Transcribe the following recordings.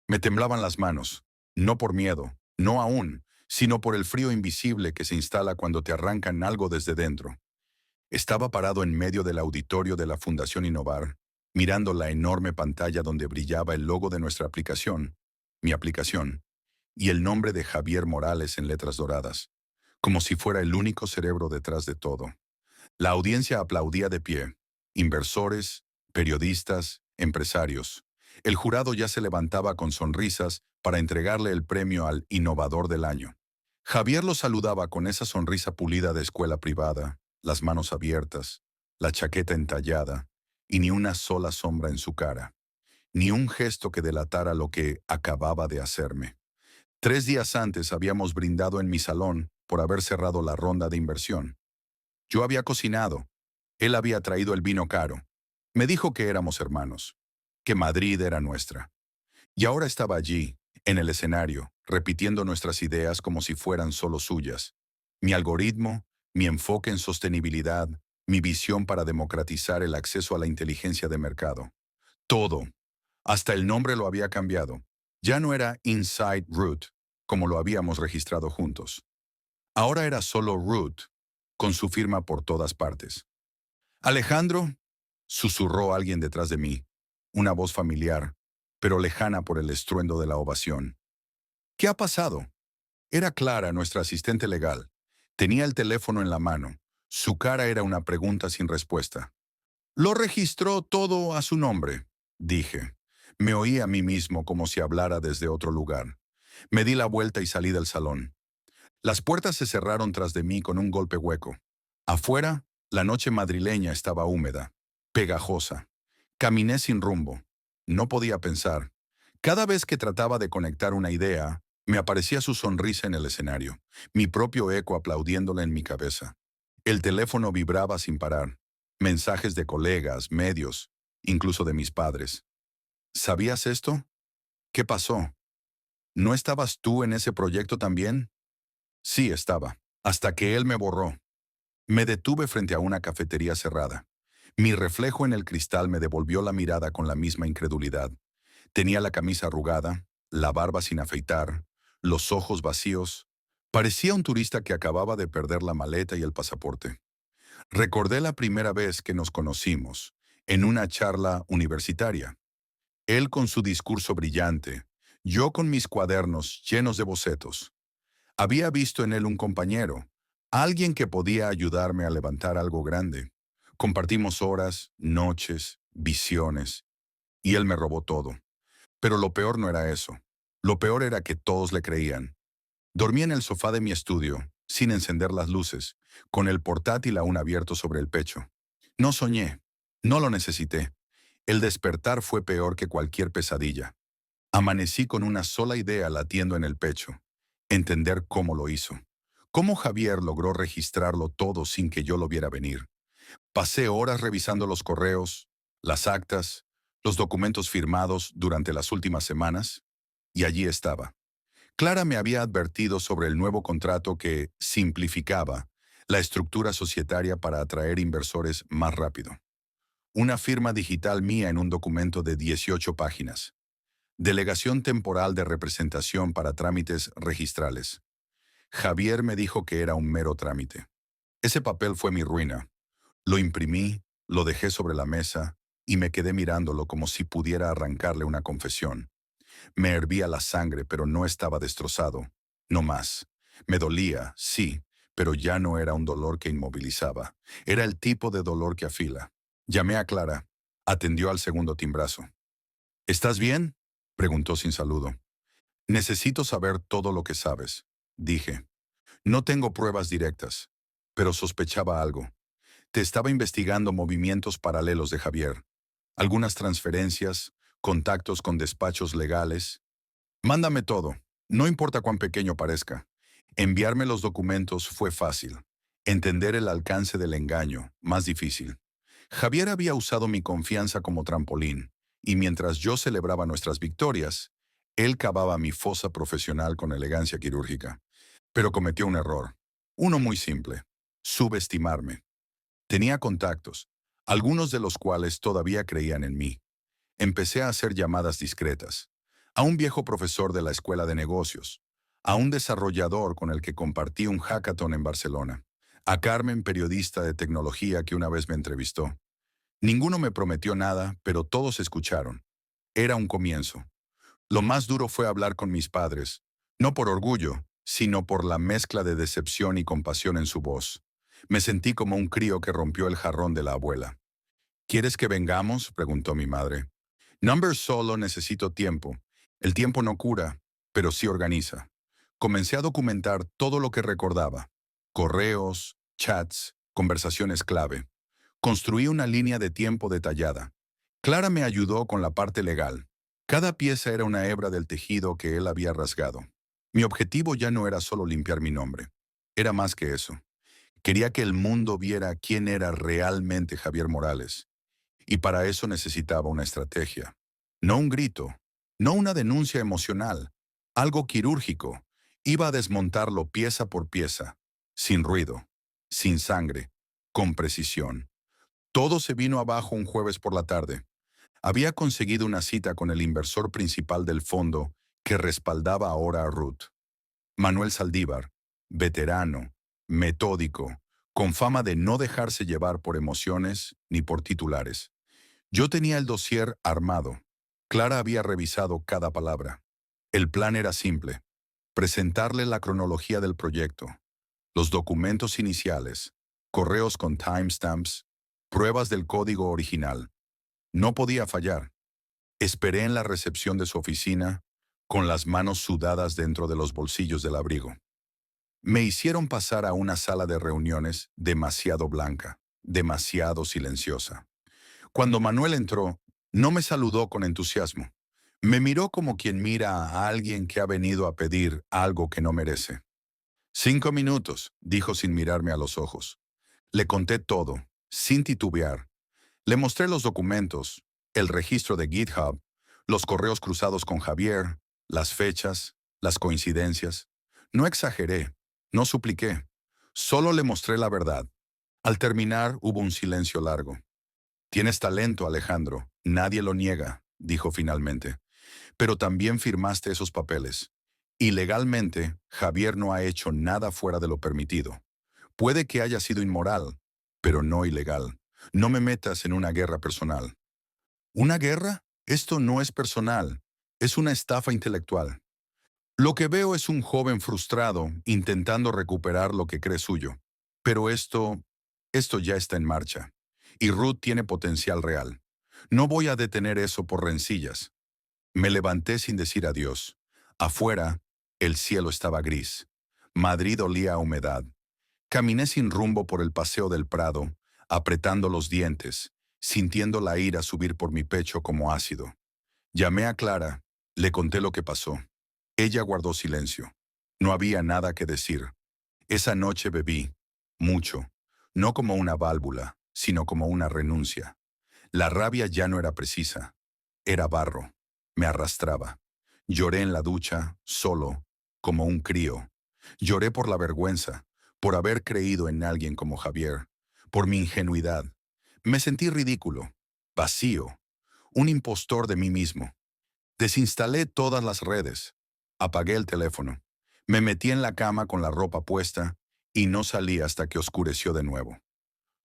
Me temblaban las manos, no por miedo, no aún, sino por el frío invisible que se instala cuando te arrancan algo desde dentro. Estaba parado en medio del auditorio de la Fundación Innovar, mirando la enorme pantalla donde brillaba el logo de nuestra aplicación, mi aplicación, y el nombre de Javier Morales en letras doradas, como si fuera el único cerebro detrás de todo. La audiencia aplaudía de pie, inversores, periodistas, empresarios. El jurado ya se levantaba con sonrisas para entregarle el premio al Innovador del Año. Javier lo saludaba con esa sonrisa pulida de escuela privada, las manos abiertas, la chaqueta entallada, y ni una sola sombra en su cara, ni un gesto que delatara lo que acababa de hacerme. 3 días antes habíamos brindado en mi salón por haber cerrado la ronda de inversión. Yo había cocinado, él había traído el vino caro. Me dijo que éramos hermanos, que Madrid era nuestra. Y ahora estaba allí, en el escenario, repitiendo nuestras ideas como si fueran solo suyas. Mi algoritmo, mi enfoque en sostenibilidad, mi visión para democratizar el acceso a la inteligencia de mercado. Todo. Hasta el nombre lo había cambiado. Ya no era Inside Root, como lo habíamos registrado juntos. Ahora era solo Root, con su firma por todas partes. Alejandro, susurró alguien detrás de mí, una voz familiar, pero lejana por el estruendo de la ovación. ¿Qué ha pasado? Era Clara, nuestra asistente legal. Tenía el teléfono en la mano. Su cara era una pregunta sin respuesta. Lo registró todo a su nombre, dije. Me oí a mí mismo como si hablara desde otro lugar. Me di la vuelta y salí del salón. Las puertas se cerraron tras de mí con un golpe hueco. Afuera, la noche madrileña estaba húmeda, pegajosa. Caminé sin rumbo. No podía pensar. Cada vez que trataba de conectar una idea, me aparecía su sonrisa en el escenario, mi propio eco aplaudiéndola en mi cabeza. El teléfono vibraba sin parar. Mensajes de colegas, medios, incluso de mis padres. ¿Sabías esto? ¿Qué pasó? ¿No estabas tú en ese proyecto también? Sí, estaba. Hasta que él me borró. Me detuve frente a una cafetería cerrada. Mi reflejo en el cristal me devolvió la mirada con la misma incredulidad. Tenía la camisa arrugada, la barba sin afeitar, los ojos vacíos. Parecía un turista que acababa de perder la maleta y el pasaporte. Recordé la primera vez que nos conocimos, en una charla universitaria. Él con su discurso brillante, yo con mis cuadernos llenos de bocetos. Había visto en él un compañero, alguien que podía ayudarme a levantar algo grande. Compartimos horas, noches, visiones, y él me robó todo. Pero lo peor no era eso. Lo peor era que todos le creían. Dormí en el sofá de mi estudio, sin encender las luces, con el portátil aún abierto sobre el pecho. No soñé, no lo necesité. El despertar fue peor que cualquier pesadilla. Amanecí con una sola idea latiendo en el pecho: entender cómo lo hizo. Cómo Javier logró registrarlo todo sin que yo lo viera venir. Pasé horas revisando los correos, las actas, los documentos firmados durante las últimas semanas, y allí estaba. Clara me había advertido sobre el nuevo contrato que simplificaba la estructura societaria para atraer inversores más rápido. Una firma digital mía en un documento de 18 páginas. Delegación temporal de representación para trámites registrales. Javier me dijo que era un mero trámite. Ese papel fue mi ruina. Lo imprimí, lo dejé sobre la mesa y me quedé mirándolo como si pudiera arrancarle una confesión. Me hervía la sangre, pero no estaba destrozado. No más. Me dolía, sí, pero ya no era un dolor que inmovilizaba. Era el tipo de dolor que afila. Llamé a Clara. Atendió al segundo timbrazo. ¿Estás bien?, preguntó sin saludo. Necesito saber todo lo que sabes, dije. No tengo pruebas directas, pero sospechaba algo. Te estaba investigando movimientos paralelos de Javier. Algunas transferencias, contactos con despachos legales. Mándame todo, no importa cuán pequeño parezca. Enviarme los documentos fue fácil. Entender el alcance del engaño, más difícil. Javier había usado mi confianza como trampolín, y mientras yo celebraba nuestras victorias, él cavaba mi fosa profesional con elegancia quirúrgica. Pero cometió un error. Uno muy simple: subestimarme. Tenía contactos, algunos de los cuales todavía creían en mí. Empecé a hacer llamadas discretas. a un viejo profesor de la escuela de negocios, a un desarrollador con el que compartí un hackathon en Barcelona, a Carmen, periodista de tecnología que una vez me entrevistó. Ninguno me prometió nada, pero todos escucharon. Era un comienzo. Lo más duro fue hablar con mis padres, no por orgullo, sino por la mezcla de decepción y compasión en su voz. Me sentí como un crío que rompió el jarrón de la abuela. ¿Quieres que vengamos?, preguntó mi madre. Number solo necesito tiempo. El tiempo no cura, pero sí organiza. Comencé a documentar todo lo que recordaba. Correos, chats, conversaciones clave. Construí una línea de tiempo detallada. Clara me ayudó con la parte legal. Cada pieza era una hebra del tejido que él había rasgado. Mi objetivo ya no era solo limpiar mi nombre. Era más que eso. Quería que el mundo viera quién era realmente Javier Morales. Y para eso necesitaba una estrategia. No un grito, no una denuncia emocional, algo quirúrgico. Iba a desmontarlo pieza por pieza, sin ruido, sin sangre, con precisión. Todo se vino abajo un jueves por la tarde. Había conseguido una cita con el inversor principal del fondo que respaldaba ahora a Ruth. Manuel Saldívar, veterano, metódico, con fama de no dejarse llevar por emociones ni por titulares. Yo tenía el dossier armado. Clara había revisado cada palabra. El plan era simple: presentarle la cronología del proyecto, los documentos iniciales, correos con timestamps, pruebas del código original. No podía fallar. Esperé en la recepción de su oficina, con las manos sudadas dentro de los bolsillos del abrigo. Me hicieron pasar a una sala de reuniones demasiado blanca, demasiado silenciosa. Cuando Manuel entró, no me saludó con entusiasmo. Me miró como quien mira a alguien que ha venido a pedir algo que no merece. 5 minutos, dijo sin mirarme a los ojos. Le conté todo, sin titubear. Le mostré los documentos, el registro de GitHub, los correos cruzados con Javier, las fechas, las coincidencias. No exageré, no supliqué, solo le mostré la verdad. Al terminar hubo un silencio largo. Tienes talento, Alejandro, nadie lo niega, dijo finalmente. Pero también firmaste esos papeles. Y legalmente, Javier no ha hecho nada fuera de lo permitido. Puede que haya sido inmoral, pero no ilegal. No me metas en una guerra personal. ¿Una guerra? Esto no es personal. Es una estafa intelectual. Lo que veo es un joven frustrado intentando recuperar lo que cree suyo. Pero esto ya está en marcha. Y Ruth tiene potencial real. No voy a detener eso por rencillas. Me levanté sin decir adiós. Afuera, el cielo estaba gris. Madrid olía a humedad. Caminé sin rumbo por el paseo del Prado, apretando los dientes, sintiendo la ira subir por mi pecho como ácido. Llamé a Clara, le conté lo que pasó. Ella guardó silencio. No había nada que decir. Esa noche bebí, mucho, no como una válvula, sino como una renuncia. La rabia ya no era precisa, era barro, me arrastraba. Lloré en la ducha, solo, como un crío. Lloré por la vergüenza, por haber creído en alguien como Javier, por mi ingenuidad. Me sentí ridículo, vacío, un impostor de mí mismo. Desinstalé todas las redes, apagué el teléfono, me metí en la cama con la ropa puesta y no salí hasta que oscureció de nuevo.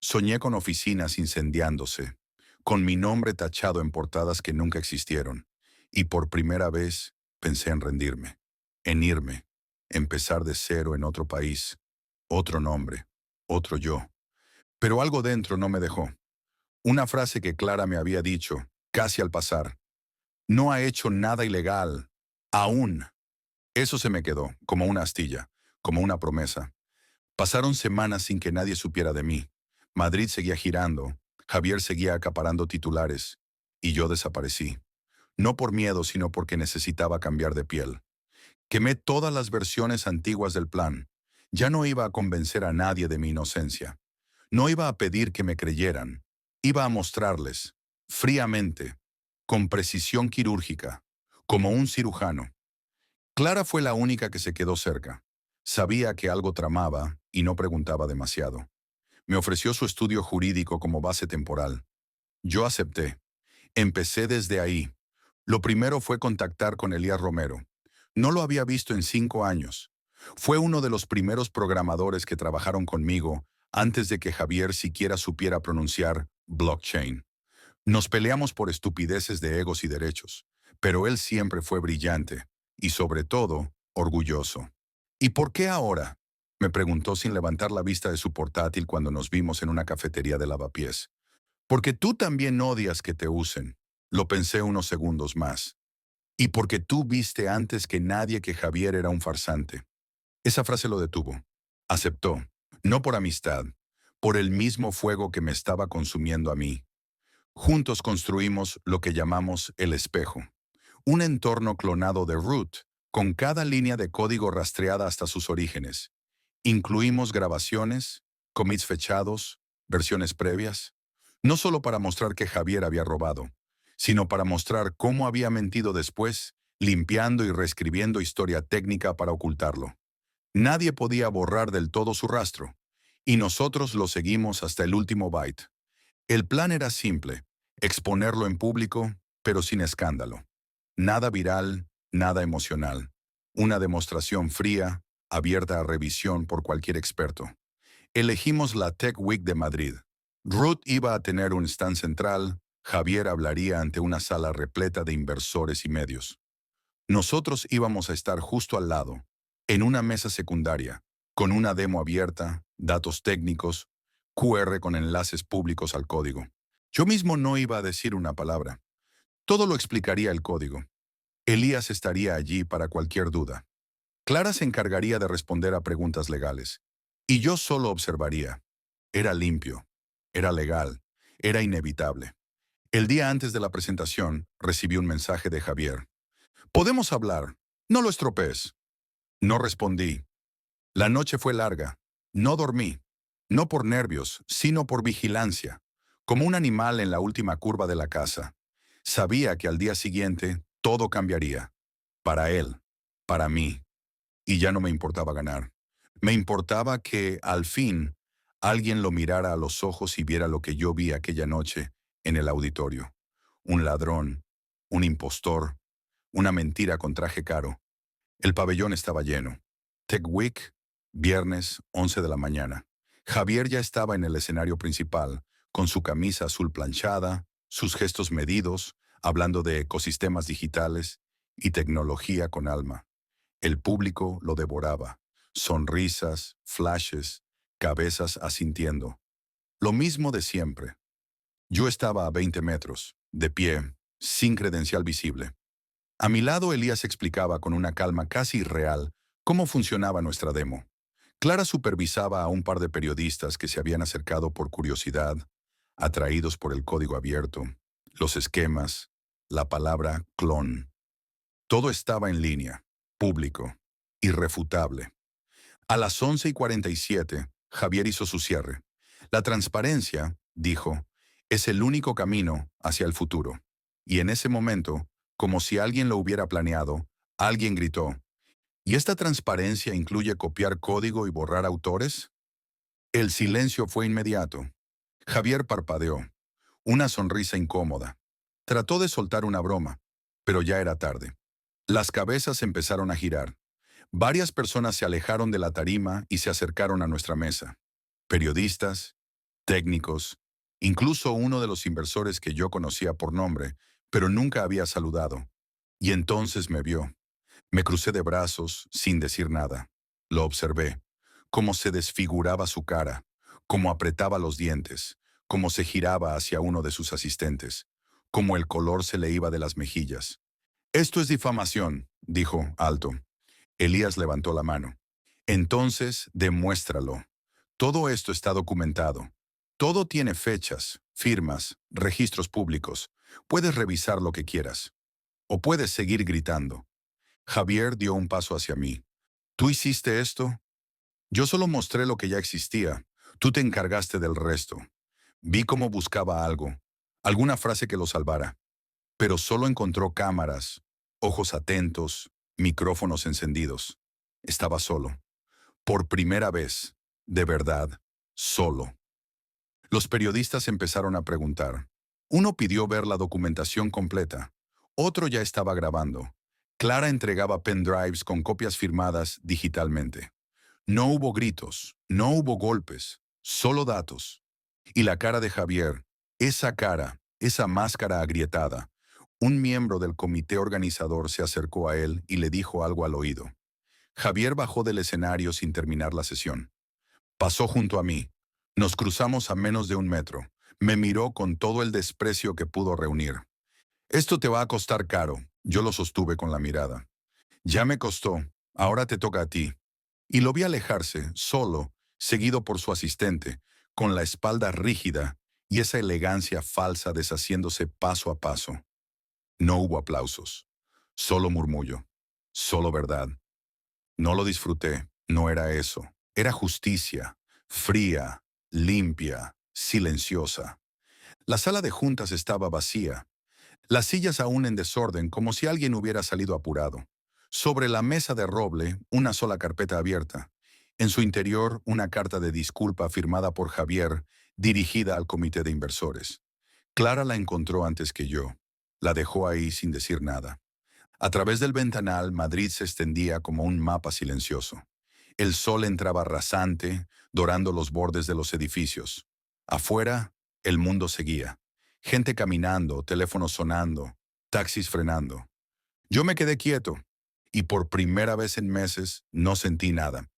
Soñé con oficinas incendiándose, con mi nombre tachado en portadas que nunca existieron, y por primera vez pensé en rendirme, en irme, empezar de cero en otro país, otro nombre, otro yo. Pero algo dentro no me dejó. Una frase que Clara me había dicho, casi al pasar: no ha hecho nada ilegal, aún. Eso se me quedó, como una astilla, como una promesa. Pasaron semanas sin que nadie supiera de mí. Madrid seguía girando, Javier seguía acaparando titulares, y yo desaparecí. No por miedo, sino porque necesitaba cambiar de piel. Quemé todas las versiones antiguas del plan. Ya no iba a convencer a nadie de mi inocencia. No iba a pedir que me creyeran. Iba a mostrarles, fríamente, con precisión quirúrgica, como un cirujano. Clara fue la única que se quedó cerca. Sabía que algo tramaba y no preguntaba demasiado. Me ofreció su estudio jurídico como base temporal. Yo acepté. Empecé desde ahí. Lo primero fue contactar con Elías Romero. No lo había visto en 5 años. Fue uno de los primeros programadores que trabajaron conmigo antes de que Javier siquiera supiera pronunciar blockchain. Nos peleamos por estupideces de egos y derechos, pero él siempre fue brillante y, sobre todo, orgulloso. ¿Y por qué ahora?, me preguntó sin levantar la vista de su portátil cuando nos vimos en una cafetería de Lavapiés. Porque tú también odias que te usen. Lo pensé unos segundos más. Y porque tú viste antes que nadie que Javier era un farsante. Esa frase lo detuvo. Aceptó, no por amistad, por el mismo fuego que me estaba consumiendo a mí. Juntos construimos lo que llamamos el espejo, un entorno clonado de root, con cada línea de código rastreada hasta sus orígenes. Incluimos grabaciones, commits fechados, versiones previas, no solo para mostrar que Javier había robado, sino para mostrar cómo había mentido después, limpiando y reescribiendo historia técnica para ocultarlo. Nadie podía borrar del todo su rastro, y nosotros lo seguimos hasta el último byte. El plan era simple, exponerlo en público, pero sin escándalo. Nada viral, nada emocional. Una demostración fría, abierta a revisión por cualquier experto. Elegimos la Tech Week de Madrid. Ruth iba a tener un stand central, Javier hablaría ante una sala repleta de inversores y medios. Nosotros íbamos a estar justo al lado, en una mesa secundaria, con una demo abierta, datos técnicos, QR con enlaces públicos al código. Yo mismo no iba a decir una palabra. Todo lo explicaría el código. Elías estaría allí para cualquier duda. Clara se encargaría de responder a preguntas legales. Y yo solo observaría. Era limpio, era legal, era inevitable. El día antes de la presentación, recibí un mensaje de Javier. «Podemos hablar. No lo estropees». No respondí. La noche fue larga. No dormí. No por nervios, sino por vigilancia. Como un animal en la última curva de la casa. Sabía que al día siguiente todo cambiaría. Para él, para mí. Y ya no me importaba ganar. Me importaba que, al fin, alguien lo mirara a los ojos y viera lo que yo vi aquella noche en el auditorio. Un ladrón, un impostor, una mentira con traje caro. El pabellón estaba lleno. Tech Week, viernes, 11 de la mañana. Javier ya estaba en el escenario principal, con su camisa azul planchada, sus gestos medidos, hablando de ecosistemas digitales y tecnología con alma. El público lo devoraba. Sonrisas, flashes, cabezas asintiendo. Lo mismo de siempre. Yo estaba a 20 metros, de pie, sin credencial visible. A mi lado Elías explicaba con una calma casi irreal cómo funcionaba nuestra demo. Clara supervisaba a un par de periodistas que se habían acercado por curiosidad, atraídos por el código abierto, los esquemas, la palabra clon. Todo estaba en línea, público, irrefutable. A las 11:47, Javier hizo su cierre. La transparencia, dijo, es el único camino hacia el futuro. Y en ese momento, como si alguien lo hubiera planeado, alguien gritó, ¿y esta transparencia incluye copiar código y borrar autores? El silencio fue inmediato. Javier parpadeó, una sonrisa incómoda. Trató de soltar una broma, pero ya era tarde. Las cabezas empezaron a girar. Varias personas se alejaron de la tarima y se acercaron a nuestra mesa. Periodistas, técnicos, incluso uno de los inversores que yo conocía por nombre, pero nunca había saludado. Y entonces me vio. Me crucé de brazos, sin decir nada. Lo observé, cómo se desfiguraba su cara, cómo apretaba los dientes, cómo se giraba hacia uno de sus asistentes, cómo el color se le iba de las mejillas. «Esto es difamación», dijo alto. Elías levantó la mano. «Entonces, demuéstralo. Todo esto está documentado. Todo tiene fechas, firmas, registros públicos. Puedes revisar lo que quieras. O puedes seguir gritando». Javier dio un paso hacia mí. «¿Tú hiciste esto?» «Yo solo mostré lo que ya existía. Tú te encargaste del resto». Vi cómo buscaba algo, alguna frase que lo salvara. Pero solo encontró cámaras, ojos atentos, micrófonos encendidos. Estaba solo. Por primera vez, de verdad, solo. Los periodistas empezaron a preguntar. Uno pidió ver la documentación completa. Otro ya estaba grabando. Clara entregaba pendrives con copias firmadas digitalmente. No hubo gritos, no hubo golpes, solo datos. Y la cara de Javier, esa cara, esa máscara agrietada. Un miembro del comité organizador se acercó a él y le dijo algo al oído. Javier bajó del escenario sin terminar la sesión. Pasó junto a mí. Nos cruzamos a menos de 1 metro. Me miró con todo el desprecio que pudo reunir. Esto te va a costar caro, yo lo sostuve con la mirada. Ya me costó, ahora te toca a ti. Y lo vi alejarse, solo, seguido por su asistente, con la espalda rígida y esa elegancia falsa deshaciéndose paso a paso. No hubo aplausos, solo murmullo, solo verdad. No lo disfruté, no era eso. Era justicia, fría, limpia, silenciosa. La sala de juntas estaba vacía, las sillas aún en desorden, como si alguien hubiera salido apurado. Sobre la mesa de roble, una sola carpeta abierta. En su interior, una carta de disculpa firmada por Javier, dirigida al comité de inversores. Clara la encontró antes que yo. La dejó ahí sin decir nada. A través del ventanal, Madrid se extendía como un mapa silencioso. El sol entraba rasante, dorando los bordes de los edificios. Afuera, el mundo seguía. Gente caminando, teléfonos sonando, taxis frenando. Yo me quedé quieto y por primera vez en meses no sentí nada.